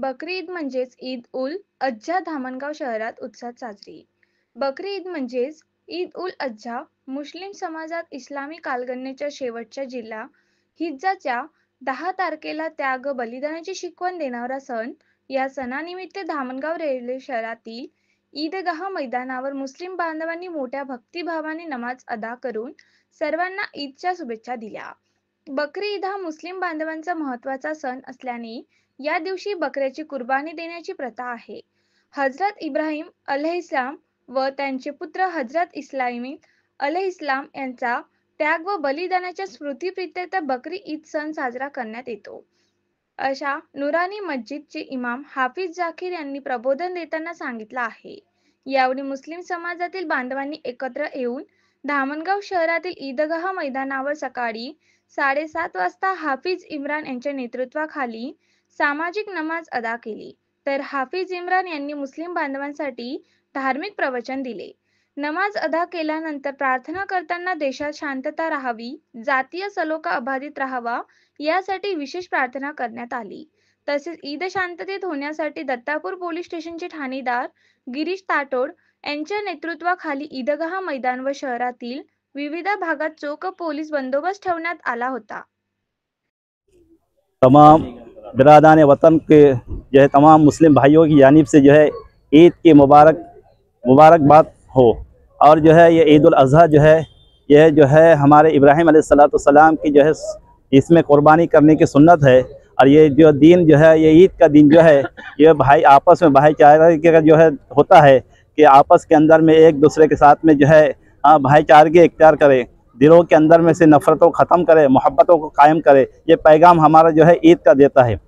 बकरी ईद म्हणजेच ईद उल अज्हा धामणगाव शहरात उत्साहात साजरी. बकरी ईद म्हणजेच ईद उल अज्हा मुस्लिम समाजात इस्लामी कालगणनेच्या शेवटच्या जिल्हा हिज्जाच्या 10 तारखेला त्याग बलिदानाची शिकवण देणारा सण. या सणानिमित्त धामणगाव रेल्वे शहरातील ईदगाह मैदानावर मुस्लिम बांधवांनी मोठ्या भक्तिभावाने नमाज अदा करून सर्वांना ईदच्या शुभेच्छा दिल्या. बकरी ईद हा मुस्लिम बांधवांचा महत्त्वाचा सण असल्याने या दिवशी बकऱ्याची कुर्बानी देण्याची प्रथा आहे. हजरत इब्राहिम अलैहिस्सलाम व त्यांचे पुत्र हजरत इस्माईल अलैहिस्सलाम यांचा त्याग व बलिदानाच्या स्मृतीप्रित्यर्थ बकरी ईद सण साजरा करण्यात येतो, अशा नुरानी मस्जिदचे इमाम हाफिज जाकीर यांनी प्रबोधन देताना सांगितलं आहे. यावेळी मुस्लिम समाजातील बांधवांनी एकत्र येऊन धामणगाव शहरातील ईदगाह मैदानावर सकाळी 7:30 वाजता हाफिज इम्रान यांच्या नेतृत्वाखाली सामाजिक नमाज अदा केली. तर हाफिज इम्रान यांनी मुस्लिम बांधवांसाठी धार्मिक प्रवचन दिले. नमाज अदा केल्यानंतर प्रार्थना करताना देशात शांतता राहावी, जातीय सलोखा अबाधित राहावा यासाठी विशेष प्रार्थना करण्यात आली. तसेच ईद शांततेत होण्यासाठी दत्तापूर पोलीस स्टेशनचे ठाणेदार गिरीश ताटोड यांच्या नेतृत्वाखाली ईदगाह मैदान व शहरातील विविध भागात चोख पोलीस बंदोबस्त ठेवण्यात आला होता. तमाम बिरादान वतन के जो है तमाम मुस्लिम भाइयों की जानिब से जो है ईद की मुबारकबाद हो। और जो है ये ईद उल अज़हा जो है यह जो है हमारे इब्राहिम अलैहिस्सलाम की जो है इसमें कुर्बानी करने की सुन्नत है। और ये जो दिन जो है ये ईद का दिन जो है ये भाई आपस में भाईचारे का जो है होता है कि आपस के अंदर में एक दूसरे के साथ में जो है भाईचारे इख्तियार करे, दिलों के अंदर में से नफ़रतों को ख़त्म करे, मोहब्बतों को कायम करे। ये पैगाम हमारा जो है ईद का देता है।